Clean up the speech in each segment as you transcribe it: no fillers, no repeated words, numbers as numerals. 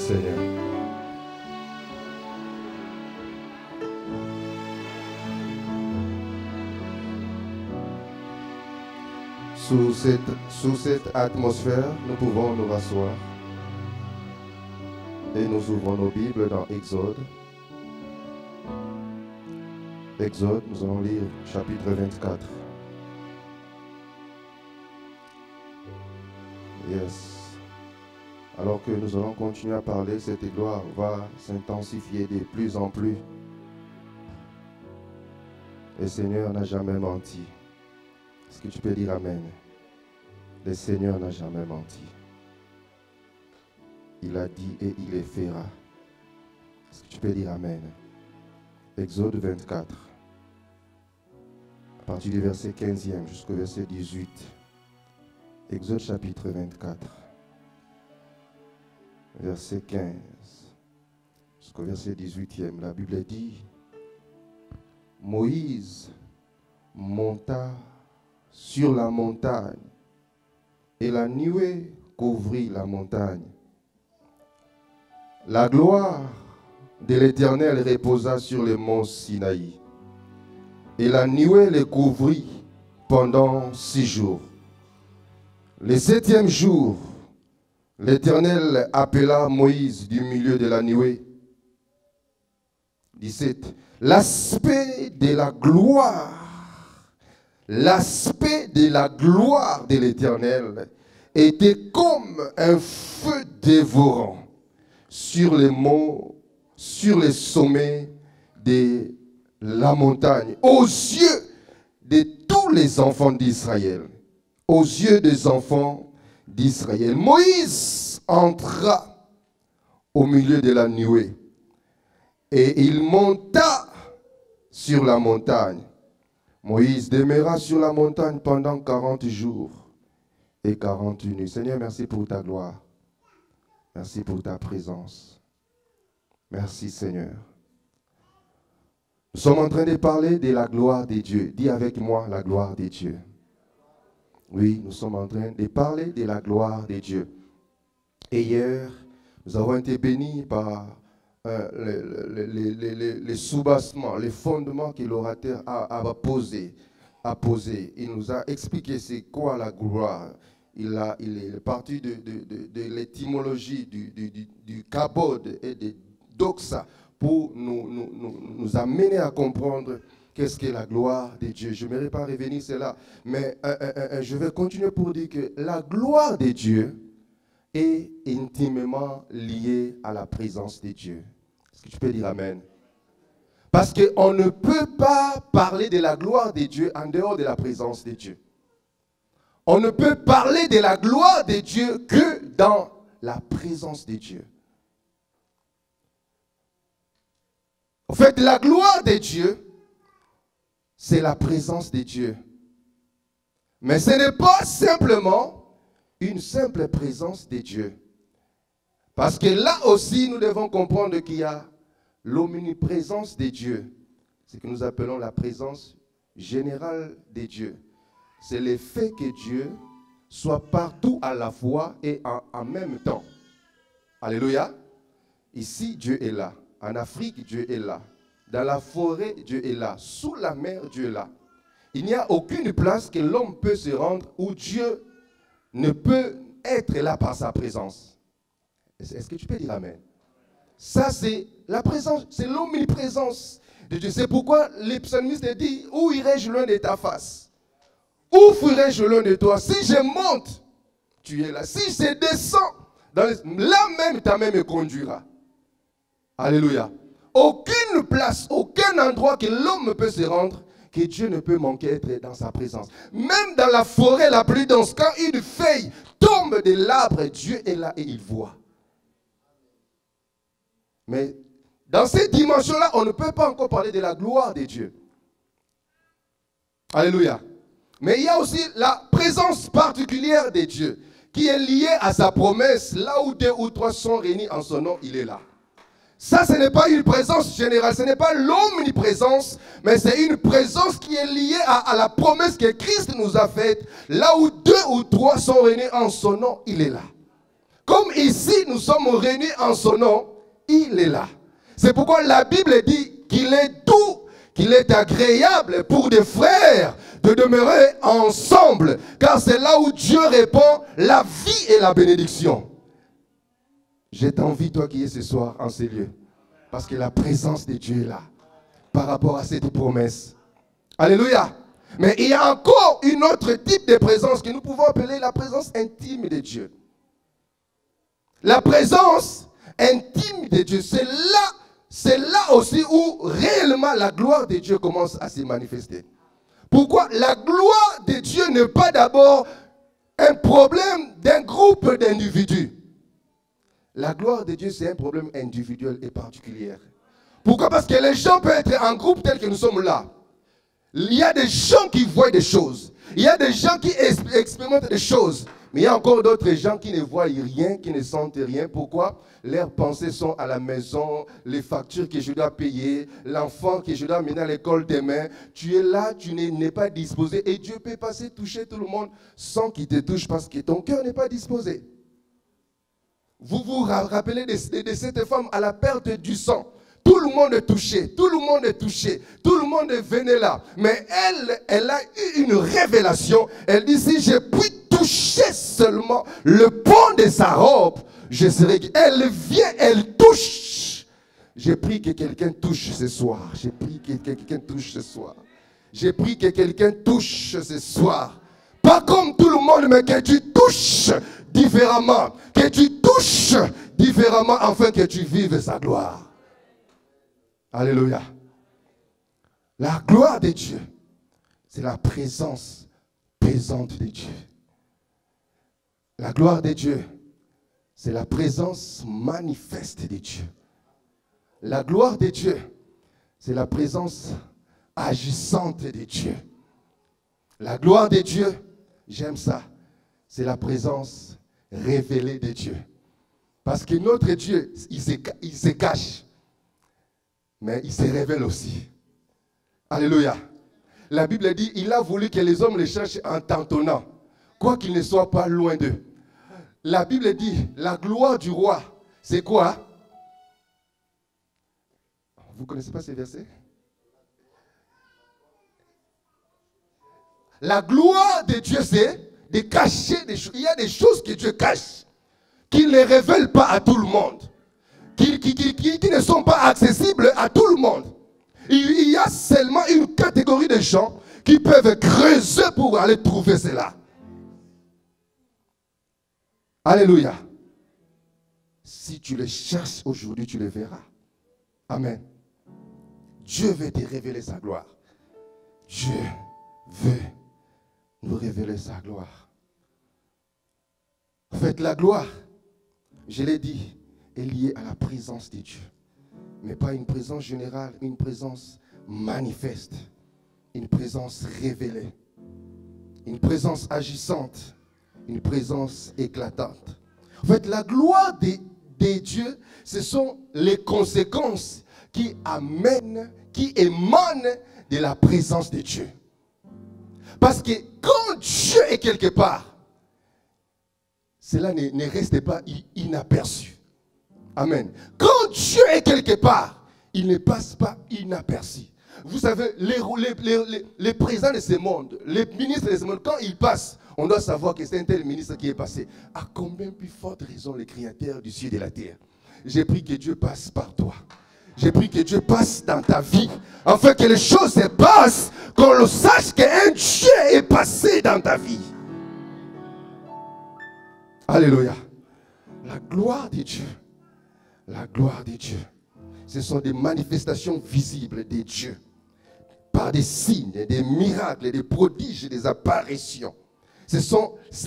Seigneur. Sous cette atmosphère, nous pouvons nous rasseoir et nous ouvrons nos Bibles dans Exode. Exode, nous allons lire chapitre 24. Yes. Alors que nous allons continuer à parler, cette gloire va s'intensifier de plus en plus. Le Seigneur n'a jamais menti. Est-ce que tu peux dire Amen? Le Seigneur n'a jamais menti. Il a dit et il les fera. Est-ce que tu peux dire Amen? Exode 24. À partir du verset 15e jusqu'au verset 18. Exode chapitre 24. Verset 15 jusqu'au verset 18e. La Bible dit: Moïse monta sur la montagne, et la nuée couvrit la montagne. La gloire de l'Éternel reposa sur le mont Sinaï, et la nuée les couvrit pendant 6 jours. Le 7e jour, l'Éternel appela Moïse du milieu de la nuée. 17. L'aspect de la gloire de l'Éternel était comme un feu dévorant sur les monts, sur les sommets de la montagne, aux yeux de tous les enfants d'Israël. Aux yeux des enfants d'Israël. Moïse entra au milieu de la nuée et il monta sur la montagne. Moïse demeura sur la montagne pendant 40 jours et 40 nuits. Seigneur, merci pour ta gloire. Merci pour ta présence. Merci, Seigneur. Nous sommes en train de parler de la gloire de Dieu. Dis avec moi la gloire de Dieu. Oui, nous sommes en train de parler de la gloire de Dieu. Et hier, nous avons été bénis par les soubassements, les fondements que l'orateur a posés. Il nous a expliqué c'est quoi la gloire. Il est parti de l'étymologie du kabod et de doxa pour nous amener à comprendre qu'est-ce qu'est la gloire de Dieu. Je n'aimerais pas revenir sur cela, mais je vais continuer pour dire que la gloire de Dieu est intimement liée à la présence de Dieu. Est-ce que tu peux dire Amen? Parce qu'on ne peut pas parler de la gloire de Dieu en dehors de la présence de Dieu. On ne peut parler de la gloire de Dieu que dans la présence de Dieu. En fait, la gloire de Dieu, c'est la présence de Dieu. Mais ce n'est pas simplement une simple présence de Dieu. Parce que là aussi, nous devons comprendre qu'il y a l'omniprésence de Dieu. Ce que nous appelons la présence générale de Dieu. C'est le fait que Dieu soit partout à la fois et en même temps. Alléluia. Ici, Dieu est là. En Afrique, Dieu est là. Dans la forêt, Dieu est là. Sous la mer, Dieu est là. Il n'y a aucune place que l'homme peut se rendre où Dieu ne peut être là par sa présence. Est-ce que tu peux dire Amen? Ça, c'est la présence, c'est l'omniprésence de Dieu. C'est pourquoi les psalmistes disent: où irai-je loin de ta face? Où fuirai-je loin de toi? Si je monte, tu es là. Si je descends, là même ta main me conduira. Alléluia. Aucune place, aucun endroit que l'homme peut se rendre, que Dieu ne peut manquer d'être dans sa présence. Même dans la forêt la plus dense, quand une feuille tombe de l'arbre, Dieu est là et il voit. Mais dans cette dimension-là, on ne peut pas encore parler de la gloire de Dieu. Alléluia. Mais il y a aussi la présence particulière de Dieu qui est liée à sa promesse. Là où 2 ou 3 sont réunis en son nom, il est là. Ça, ce n'est pas une présence générale, ce n'est pas l'omniprésence, mais c'est une présence qui est liée à la promesse que Christ nous a faite. Là où 2 ou 3 sont réunis en son nom, il est là. Comme ici, nous sommes réunis en son nom, il est là. C'est pourquoi la Bible dit qu'il est doux, qu'il est agréable pour des frères de demeurer ensemble. Car c'est là où Dieu répand la vie et la bénédiction. J'ai envie, toi qui es ce soir en ces lieux, parce que la présence de Dieu est là, par rapport à cette promesse. Alléluia. Mais il y a encore une autre type de présence que nous pouvons appeler la présence intime de Dieu. La présence intime de Dieu, c'est là aussi où réellement la gloire de Dieu commence à se manifester. Pourquoi? La gloire de Dieu n'est pas d'abord un problème d'un groupe d'individus. La gloire de Dieu, c'est un problème individuel et particulier. Pourquoi? Parce que les gens peuvent être en groupe tel que nous sommes là. Il y a des gens qui voient des choses. Il y a des gens qui expérimentent des choses. Mais il y a encore d'autres gens qui ne voient rien, qui ne sentent rien. Pourquoi? Leurs pensées sont à la maison, les factures que je dois payer, l'enfant que je dois mener à l'école demain. Tu es là, tu n'es pas disposé. Et Dieu peut passer toucher tout le monde sans qu'il te touche parce que ton cœur n'est pas disposé. Vous vous rappelez de cette femme à la perte du sang. Tout le monde est touché, tout le monde est touché, tout le monde venait là. Mais elle a eu une révélation. Elle dit, si je puis toucher seulement le pont de sa robe, je serai... Elle vient, elle touche. J'ai pris que quelqu'un touche ce soir. J'ai pris que quelqu'un touche ce soir. J'ai pris que quelqu'un touche ce soir. Pas comme tout le monde, mais que tu touches différemment. Que tu touches différemment afin que tu vives sa gloire. Alléluia. La gloire de Dieu, c'est la présence présente de Dieu. La gloire de Dieu, c'est la présence manifeste de Dieu. La gloire de Dieu, c'est la présence agissante de Dieu. La gloire de Dieu, j'aime ça, c'est la présence révélée de Dieu. Parce que notre Dieu, il se cache. Mais il se révèle aussi. Alléluia. La Bible dit, il a voulu que les hommes le cherchent en tâtonnant, quoiqu'ils ne soient pas loin d'eux. La Bible dit, la gloire du roi, c'est quoi? Vous ne connaissez pas ces versets? La gloire de Dieu, c'est de cacher des choses. Il y a des choses que Dieu cache, qu'il ne révèle pas à tout le monde. Qui ne sont pas accessibles à tout le monde. Il y a seulement une catégorie de gens qui peuvent creuser pour aller trouver cela. Alléluia. Si tu les cherches aujourd'hui, tu les verras. Amen. Dieu veut te révéler sa gloire. Dieu veut nous révéler sa gloire. En fait, la gloire, je l'ai dit, est lié à la présence de Dieu. Mais pas une présence générale, une présence manifeste. Une présence révélée. Une présence agissante. Une présence éclatante. En fait, la gloire de Dieu, ce sont les conséquences qui amènent, qui émanent de la présence de Dieu. Parce que quand Dieu est quelque part, cela ne reste pas inaperçu. Amen. Quand Dieu est quelque part, il ne passe pas inaperçu. Vous savez, les présidents de ce monde, les ministres de ce monde, quand ils passent, on doit savoir que c'est un tel ministre qui est passé. À combien plus forte raison le Créateur du ciel et de la terre? J'ai pris que Dieu passe par toi. J'ai pris que Dieu passe dans ta vie. Afin que les choses se passent, qu'on le sache qu'un Dieu est passé dans ta vie. Alléluia. La gloire de Dieu. La gloire de Dieu. Ce sont des manifestations visibles de Dieu. Par des signes, des miracles, des prodiges, des apparitions.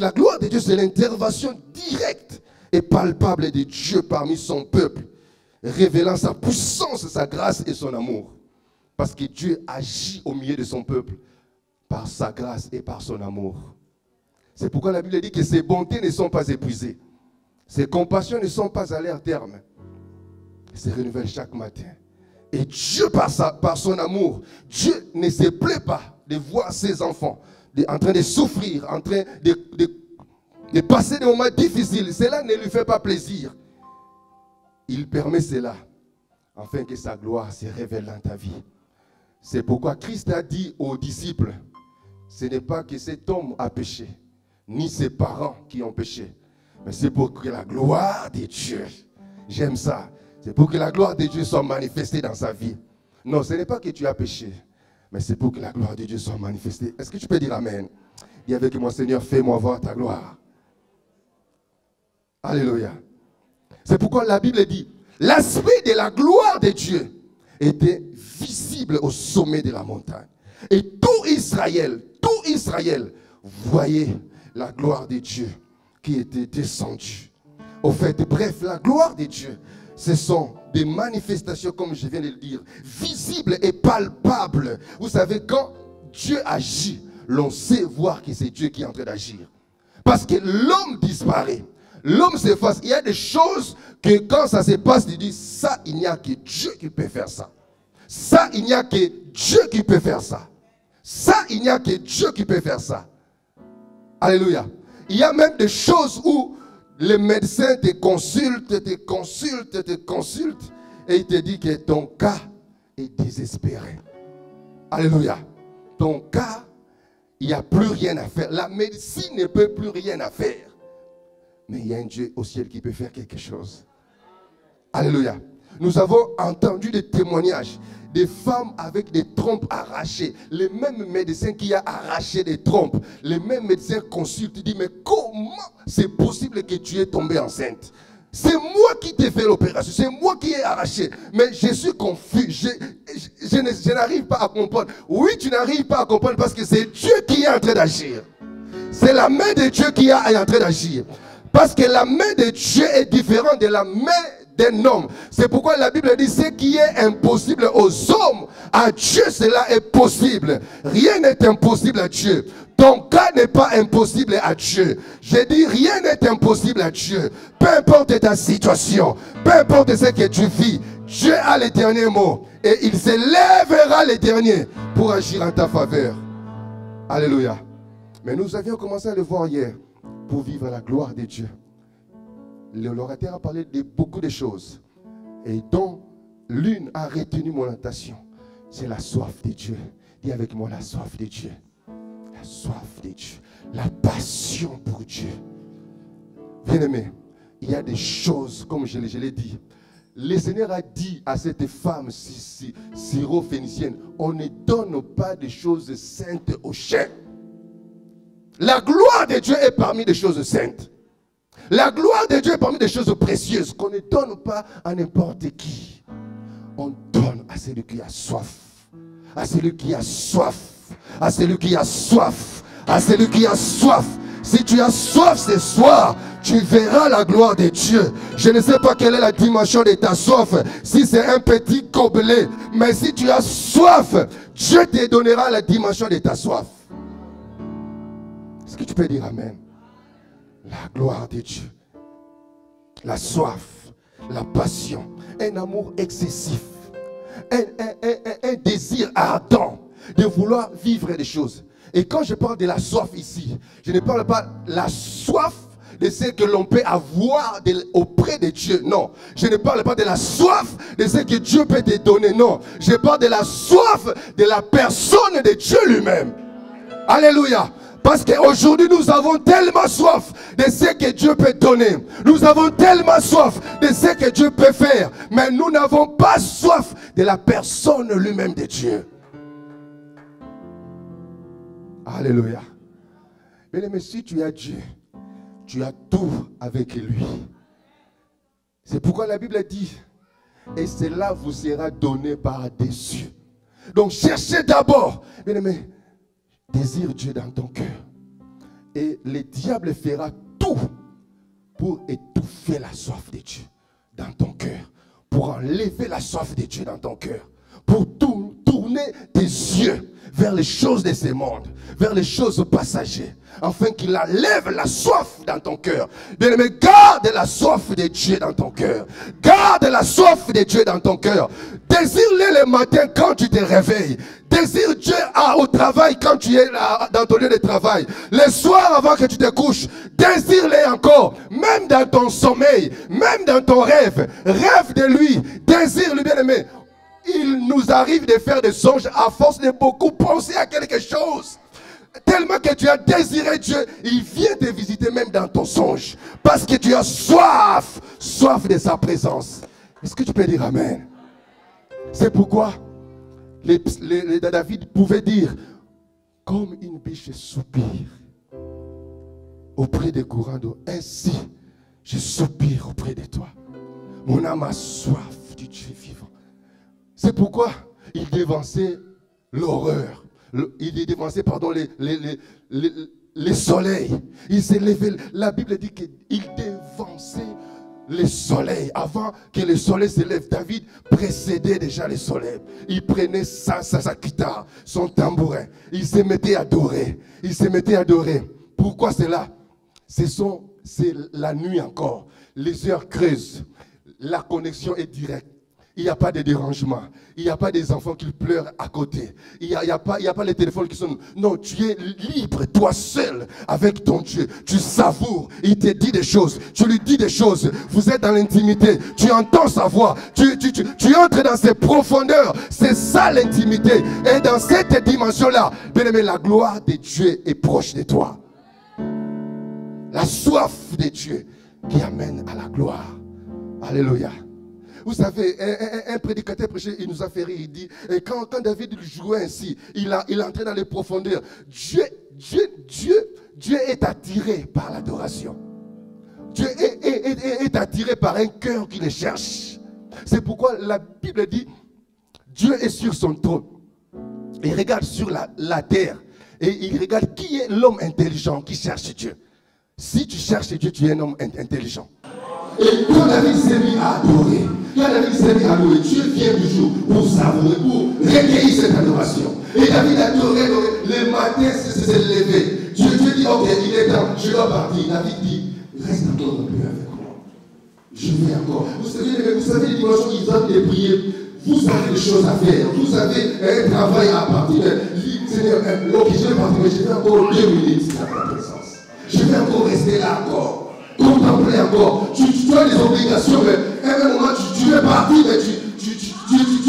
La gloire de Dieu, c'est l'intervention directe et palpable de Dieu parmi son peuple, révélant sa puissance, sa grâce et son amour. Parce que Dieu agit au milieu de son peuple par sa grâce et par son amour. C'est pourquoi la Bible dit que ses bontés ne sont pas épuisées. Ses compassions ne sont pas à leur terme. Elles se renouvellent chaque matin. Et Dieu, par son amour, Dieu ne se plaît pas de voir ses enfants en train de souffrir, en train de de passer des moments difficiles, cela ne lui fait pas plaisir. Il permet cela afin que sa gloire se révèle dans ta vie. C'est pourquoi Christ a dit aux disciples, ce n'est pas que cet homme a péché, ni ses parents qui ont péché, mais c'est pour que la gloire de Dieu, j'aime ça, c'est pour que la gloire de Dieu soit manifestée dans sa vie. Non, ce n'est pas que tu as péché, mais c'est pour que la gloire de Dieu soit manifestée. Est-ce que tu peux dire Amen? Dis avec moi, Seigneur, fais-moi voir ta gloire. Alléluia. C'est pourquoi la Bible dit, l'aspect de la gloire de Dieu était visible au sommet de la montagne. Et tout Israël voyait la gloire de Dieu qui était descendue. Au fait, bref, la gloire de Dieu, ce sont des manifestations, comme je viens de le dire, visibles et palpables. Vous savez, quand Dieu agit, l'on sait voir que c'est Dieu qui est en train d'agir. Parce que l'homme disparaît. L'homme s'efface. Il y a des choses que quand ça se passe, tu dis, ça, il n'y a que Dieu qui peut faire ça. Ça, il n'y a que Dieu qui peut faire ça. Ça, il n'y a que Dieu qui peut faire ça. Alléluia. Il y a même des choses où les médecins te consultent, et ils te disent que ton cas est désespéré. Alléluia. Ton cas, il n'y a plus rien à faire. La médecine ne peut plus rien à faire. Mais il y a un Dieu au ciel qui peut faire quelque chose. Alléluia. Nous avons entendu des témoignages des femmes avec des trompes arrachées. Les mêmes médecins qui ont arraché des trompes, les mêmes médecins consultent et disent, mais comment c'est possible que tu es tombée enceinte? C'est moi qui t'ai fait l'opération, c'est moi qui ai arraché. Mais je suis confus, je n'arrive pas à comprendre. Oui, tu n'arrives pas à comprendre parce que c'est Dieu qui est en train d'agir. C'est la main de Dieu qui est en train d'agir. Parce que la main de Dieu est différente de la main d'un homme. C'est pourquoi la Bible dit, ce qui est impossible aux hommes, à Dieu cela est possible. Rien n'est impossible à Dieu. Ton cas n'est pas impossible à Dieu. J'ai dit, rien n'est impossible à Dieu. Peu importe ta situation, peu importe ce que tu vis, Dieu a les derniers mots. Et il se lèvera les derniers pour agir en ta faveur. Alléluia. Mais nous avions commencé à le voir hier. Pour vivre la gloire de Dieu. L'orateur a parlé de beaucoup de choses. Et dont l'une a retenu mon attention. C'est la soif de Dieu. Dis avec moi, la soif de Dieu. La soif de Dieu. La passion pour Dieu. Bien-aimé, il y a des choses, comme je l'ai dit. Le Seigneur a dit à cette femme syro-phénicienne, on ne donne pas des choses saintes aux chiens. La gloire de Dieu est parmi des choses saintes. La gloire de Dieu est parmi des choses précieuses qu'on ne donne pas à n'importe qui. On donne à celui qui a soif. À celui qui a soif. À celui qui a soif. À celui qui a soif. Si tu as soif ce soir, tu verras la gloire de Dieu. Je ne sais pas quelle est la dimension de ta soif. Si c'est un petit gobelet. Mais si tu as soif, Dieu te donnera la dimension de ta soif. Est-ce que tu peux dire Amen? La gloire de Dieu. La soif. La passion. Un amour excessif. Un désir ardent de vouloir vivre des choses. Et quand je parle de la soif ici, je ne parle pas de la soif de ce que l'on peut avoir auprès de Dieu. Non. Je ne parle pas de la soif de ce que Dieu peut te donner. Non. Je parle de la soif de la personne de Dieu lui-même. Alléluia. Parce qu'aujourd'hui, nous avons tellement soif de ce que Dieu peut donner. Nous avons tellement soif de ce que Dieu peut faire. Mais nous n'avons pas soif de la personne lui-même de Dieu. Alléluia. Mais si tu as Dieu, tu as tout avec lui. C'est pourquoi la Bible dit, et cela vous sera donné par-dessus. Donc cherchez d'abord, bien-aimé, désire Dieu dans ton cœur. Et le diable fera tout pour étouffer la soif de Dieu dans ton cœur. Pour enlever la soif de Dieu dans ton cœur. Pour tourner tes yeux vers les choses de ce monde, vers les choses passagères, afin qu'il enlève la soif dans ton cœur. Bien-aimé, garde la soif de Dieu dans ton cœur. Garde la soif de Dieu dans ton cœur. Désire-le le matin quand tu te réveilles. Désire Dieu au travail quand tu es là, dans ton lieu de travail. Le soir avant que tu te couches, désire-le encore. Même dans ton sommeil, même dans ton rêve. Rêve de lui. Désire-le, bien-aimé. Il nous arrive de faire des songes à force de beaucoup penser à quelque chose. Tellement que tu as désiré Dieu, il vient te visiter même dans ton songe. Parce que tu as soif, soif de sa présence. Est-ce que tu peux dire Amen? C'est pourquoi David pouvait dire, comme une biche soupire auprès des courants d'eau, ainsi je soupire auprès de toi. Mon âme a soif du Dieu vivant. C'est pourquoi il dévançait l'horreur. Il dévançait, pardon, les soleils. Il s'est levé. La Bible dit qu'il dévançait les soleils. Avant que le soleil se lève, David précédait déjà le soleil. Il prenait sa guitare, son tambourin. Il se mettait à adorer. Il se mettait à adorer. Pourquoi cela? C'est la nuit encore. Les heures creusent. La connexion est directe. Il n'y a pas de dérangement. Il n'y a pas des enfants qui pleurent à côté. Il n'y a pas les téléphones qui sonnent. Non, tu es libre, toi seul, avec ton Dieu. Tu savoures. Il te dit des choses. Tu lui dis des choses. Vous êtes dans l'intimité. Tu entends sa voix. Tu entres dans ses profondeurs. C'est ça l'intimité. Et dans cette dimension-là, bien aimé, la gloire de Dieu est proche de toi. La soif de Dieu qui amène à la gloire. Alléluia. Vous savez, un prédicateur prêchait, il nous a fait rire, il dit, et quand David jouait ainsi, il entrait dans les profondeurs. Dieu est attiré par l'adoration. Dieu est attiré par un cœur qui le cherche. C'est pourquoi la Bible dit, Dieu est sur son trône. Il regarde sur la terre et il regarde qui est l'homme intelligent qui cherche Dieu. Si tu cherches Dieu, tu es un homme intelligent. Et quand David s'est mis à adorer, Dieu vient toujours pour savourer, pour recueillir cette adoration. Et David adorait, le matin s'est levé. Dieu dit, ok, il est temps, je dois partir. David dit, reste encore un peu avec moi. Je vais encore. Vous savez les dimanches, ils ont des prières. Vous avez des choses à faire. Vous avez un travail à partir. Seigneur, ok, je vais partir, mais je vais encore 2 minutes dans ta présence. Je vais encore rester là encore. Contempler encore. Tu as des obligations, mais à un moment, tu es parti, mais tu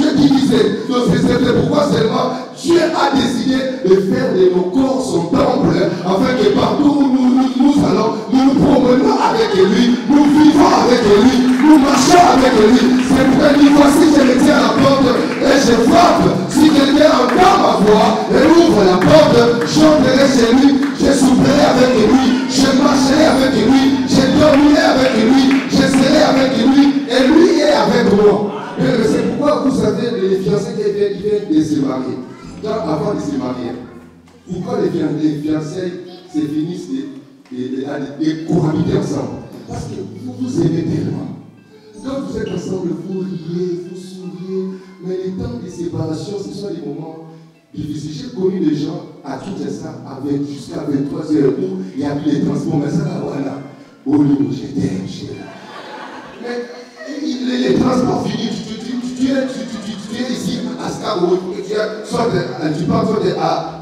es divisé. Donc c'est pourquoi seulement Dieu a décidé de faire de nos corps son temple, afin que partout où nous allons, nous promenons avec lui, nous vivons avec lui, nous marchons avec lui. C'est pourquoi il dit, voici je me tiens à la porte et je frappe. Si quelqu'un entend ma voix et ouvre la porte, j'entrerai chez lui, je souperai avec lui, je marcherai avec lui, je dormirai avec lui, je serai avec lui et lui est avec moi. C'est pourquoi vous savez les fiancés qui viennent de se marier. Avant de se marier, pourquoi les fiancés se finissent de cohabiter ensemble? Parce que vous vous aimez tellement. Quand vous êtes ensemble, vous riez, vous souriez, mais les temps de séparation, ce sont des moments difficiles. J'ai connu des gens à tout ça jusqu'à 23 heures où il n'y a plus de transport, mais ça là, voilà. Oh, je t'aime, chérie. Mais les transports finis, tu es ici à Scarou, tu pars soit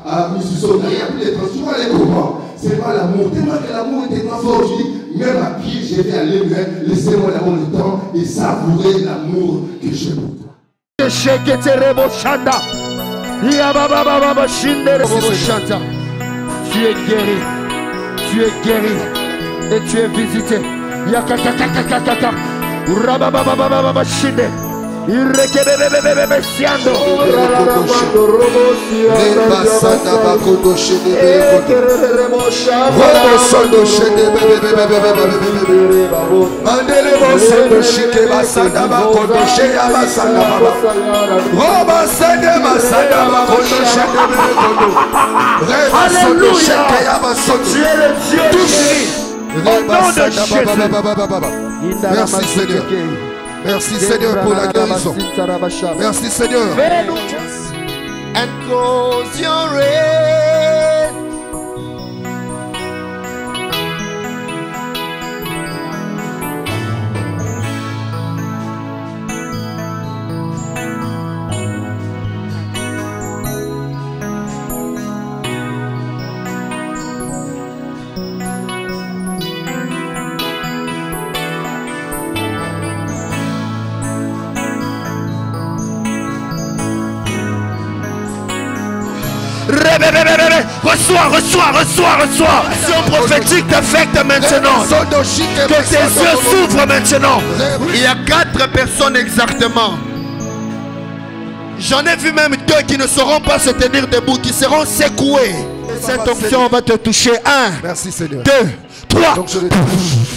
à Mississauga, il n'y a plus de transports, tu vois les comment? C'est pas l'amour, tellement que l'amour est tellement fort, je dis, même à pied, je vais aller, mais laissez-moi d'avoir le temps et savourer l'amour que j'ai pour toi. Tu es guéri et tu es visité. Merci Seigneur. Merci Seigneur pour la guérison. Merci Seigneur. and cause your rain. Reçois. Action prophétique t'affecte maintenant. Que tes yeux s'ouvrent maintenant. Il y a 4 personnes exactement. J'en ai vu même 2 qui ne sauront pas se tenir debout, qui seront secoués. Cette onction va te toucher. 1, Merci Seigneur. 2, 3. Donc je le touche.